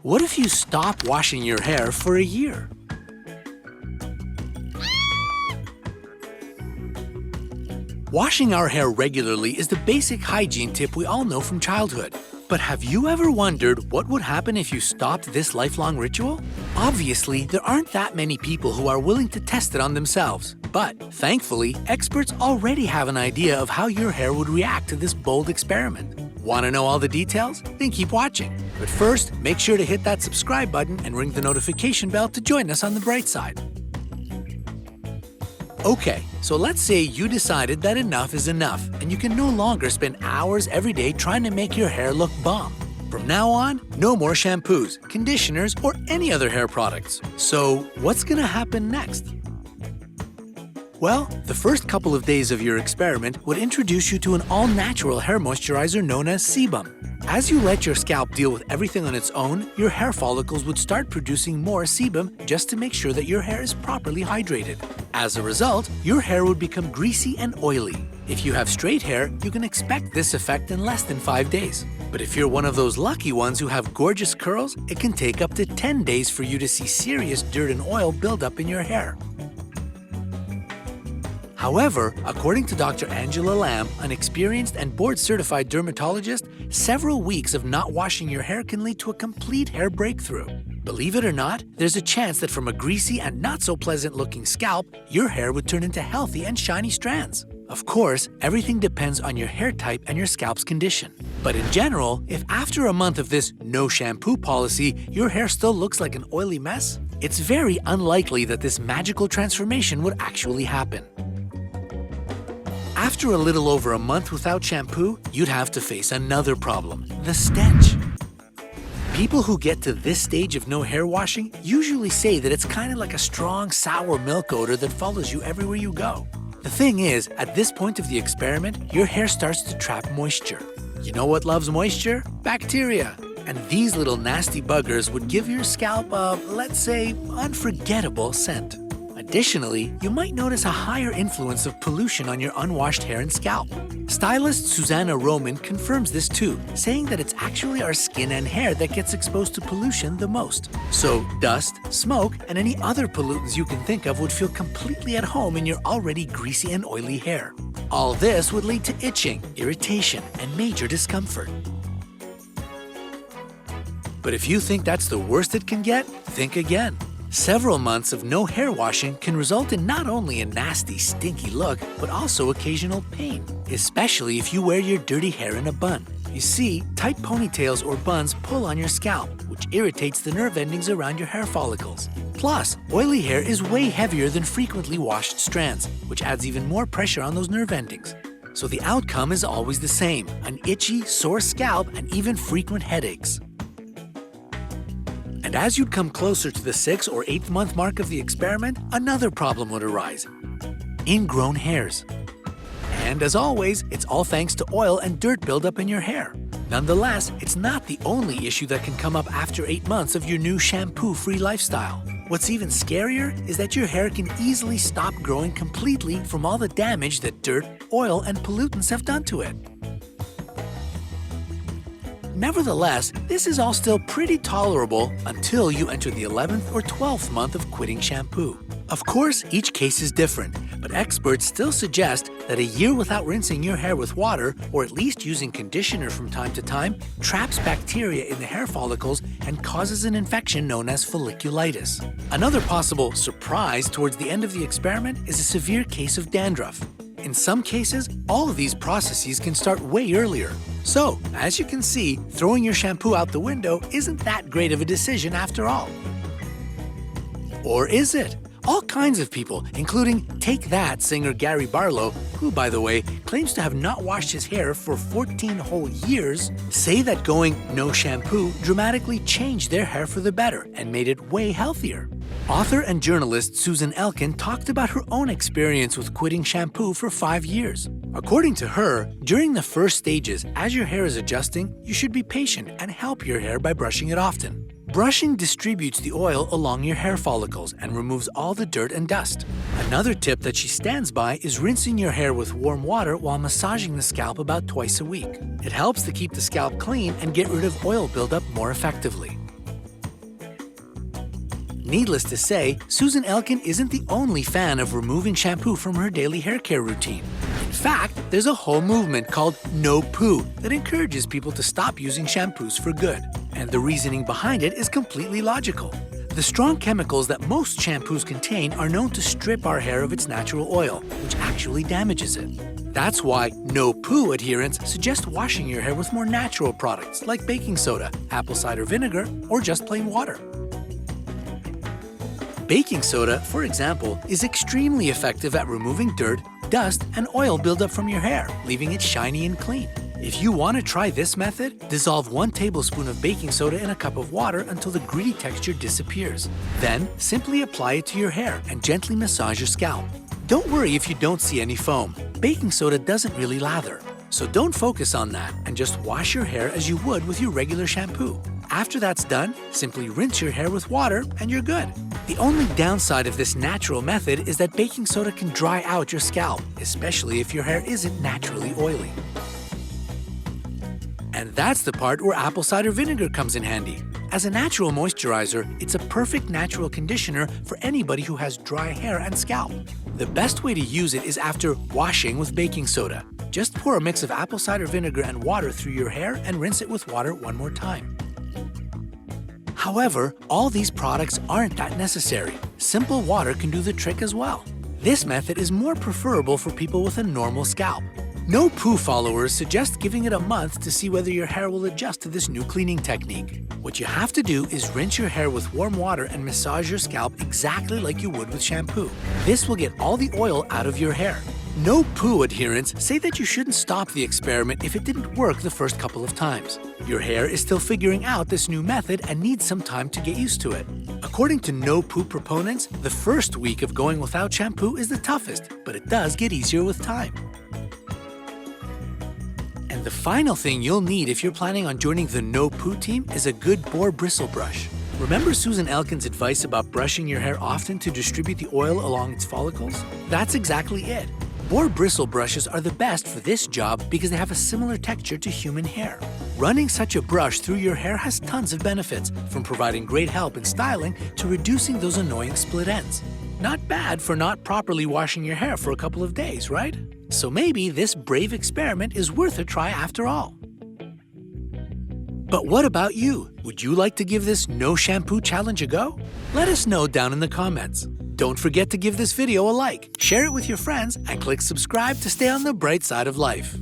What if you stop washing your hair for a year? Washing our hair regularly is the basic hygiene tip we all know from childhood. But have you ever wondered what would happen if you stopped this lifelong ritual? Obviously, there aren't that many people who are willing to test it on themselves. But thankfully, experts already have an idea of how your hair would react to this bold experiment. Want to know all the details? Then keep watching. But first, make sure to hit that subscribe button and ring the notification bell to join us on the bright side. Okay, so let's say you decided that enough is enough and you can no longer spend hours every day trying to make your hair look bomb. From now on, no more shampoos, conditioners, or any other hair products. So what's gonna happen next? Well, the first couple of days of your experiment would introduce you to an all-natural hair moisturizer known as sebum. As you let your scalp deal with everything on its own, your hair follicles would start producing more sebum just to make sure that your hair is properly hydrated. As a result, your hair would become greasy and oily. If you have straight hair, you can expect this effect in less than 5 days. But if you're one of those lucky ones who have gorgeous curls, it can take up to 10 days for you to see serious dirt and oil build up in your hair. However, according to Dr. Angela Lamb, an experienced and board-certified dermatologist, several weeks of not washing your hair can lead to a complete hair breakthrough. Believe it or not, there's a chance that from a greasy and not-so-pleasant-looking scalp, your hair would turn into healthy and shiny strands. Of course, everything depends on your hair type and your scalp's condition. But in general, if after a month of this no shampoo policy, your hair still looks like an oily mess, it's very unlikely that this magical transformation would actually happen. After a little over a month without shampoo, you'd have to face another problem, the stench. People who get to this stage of no hair washing usually say that it's kind of like a strong sour milk odor that follows you everywhere you go. The thing is, at this point of the experiment, your hair starts to trap moisture. You know what loves moisture? Bacteria. And these little nasty buggers would give your scalp a, let's say, unforgettable scent. Additionally, you might notice a higher influence of pollution on your unwashed hair and scalp. Stylist Susanna Roman confirms this too, saying that it's actually our skin and hair that gets exposed to pollution the most. So dust, smoke, and any other pollutants you can think of would feel completely at home in your already greasy and oily hair. All this would lead to itching, irritation, and major discomfort. But if you think that's the worst it can get, think again. Several months of no hair washing can result in not only a nasty, stinky look, but also occasional pain, especially if you wear your dirty hair in a bun. You see, tight ponytails or buns pull on your scalp, which irritates the nerve endings around your hair follicles. Plus, oily hair is way heavier than frequently washed strands, which adds even more pressure on those nerve endings. So the outcome is always the same, an itchy, sore scalp and even frequent headaches. And as you'd come closer to the 6th or 8th month mark of the experiment, another problem would arise: ingrown hairs. And as always, it's all thanks to oil and dirt buildup in your hair. Nonetheless, it's not the only issue that can come up after 8 months of your new shampoo-free lifestyle. What's even scarier is that your hair can easily stop growing completely from all the damage that dirt, oil, and pollutants have done to it. Nevertheless, this is all still pretty tolerable until you enter the 11th or 12th month of quitting shampoo. Of course, each case is different, but experts still suggest that a year without rinsing your hair with water, or at least using conditioner from time to time, traps bacteria in the hair follicles and causes an infection known as folliculitis. Another possible surprise towards the end of the experiment is a severe case of dandruff. In some cases, all of these processes can start way earlier. So, as you can see, throwing your shampoo out the window isn't that great of a decision after all. Or is it? All kinds of people, including Take That singer Gary Barlow, who, by the way, claims to have not washed his hair for 14 whole years, say that going no shampoo dramatically changed their hair for the better and made it way healthier. Author and journalist Susan Elkin talked about her own experience with quitting shampoo for 5 years. According to her, during the first stages, as your hair is adjusting, you should be patient and help your hair by brushing it often. Brushing distributes the oil along your hair follicles and removes all the dirt and dust. Another tip that she stands by is rinsing your hair with warm water while massaging the scalp about twice a week. It helps to keep the scalp clean and get rid of oil buildup more effectively. Needless to say, Susan Elkin isn't the only fan of removing shampoo from her daily hair care routine. In fact, there's a whole movement called No Poo that encourages people to stop using shampoos for good. And the reasoning behind it is completely logical. The strong chemicals that most shampoos contain are known to strip our hair of its natural oil, which actually damages it. That's why No Poo adherents suggest washing your hair with more natural products like baking soda, apple cider vinegar, or just plain water. Baking soda, for example, is extremely effective at removing dirt, dust, and oil buildup from your hair, leaving it shiny and clean. If you want to try this method, dissolve 1 tablespoon of baking soda in a cup of water until the gritty texture disappears. Then, simply apply it to your hair and gently massage your scalp. Don't worry if you don't see any foam. Baking soda doesn't really lather. So don't focus on that and just wash your hair as you would with your regular shampoo. After that's done, simply rinse your hair with water and you're good. The only downside of this natural method is that baking soda can dry out your scalp, especially if your hair isn't naturally oily. And that's the part where apple cider vinegar comes in handy. As a natural moisturizer, it's a perfect natural conditioner for anybody who has dry hair and scalp. The best way to use it is after washing with baking soda. Just pour a mix of apple cider vinegar and water through your hair and rinse it with water 1 more time. However, all these products aren't that necessary. Simple water can do the trick as well. This method is more preferable for people with a normal scalp. No Poo followers suggest giving it a month to see whether your hair will adjust to this new cleaning technique. What you have to do is rinse your hair with warm water and massage your scalp exactly like you would with shampoo. This will get all the oil out of your hair. No Poo adherents say that you shouldn't stop the experiment if it didn't work the first couple of times. Your hair is still figuring out this new method and needs some time to get used to it. According to No Poo proponents, the first week of going without shampoo is the toughest, but it does get easier with time. And the final thing you'll need if you're planning on joining the No Poo team is a good boar bristle brush. Remember Susan Elkin's advice about brushing your hair often to distribute the oil along its follicles? That's exactly it. Boar bristle brushes are the best for this job because they have a similar texture to human hair. Running such a brush through your hair has tons of benefits, from providing great help in styling to reducing those annoying split ends. Not bad for not properly washing your hair for a couple of days, right? So maybe this brave experiment is worth a try after all. But what about you? Would you like to give this no shampoo challenge a go? Let us know down in the comments. Don't forget to give this video a like, share it with your friends, and click subscribe to stay on the bright side of life.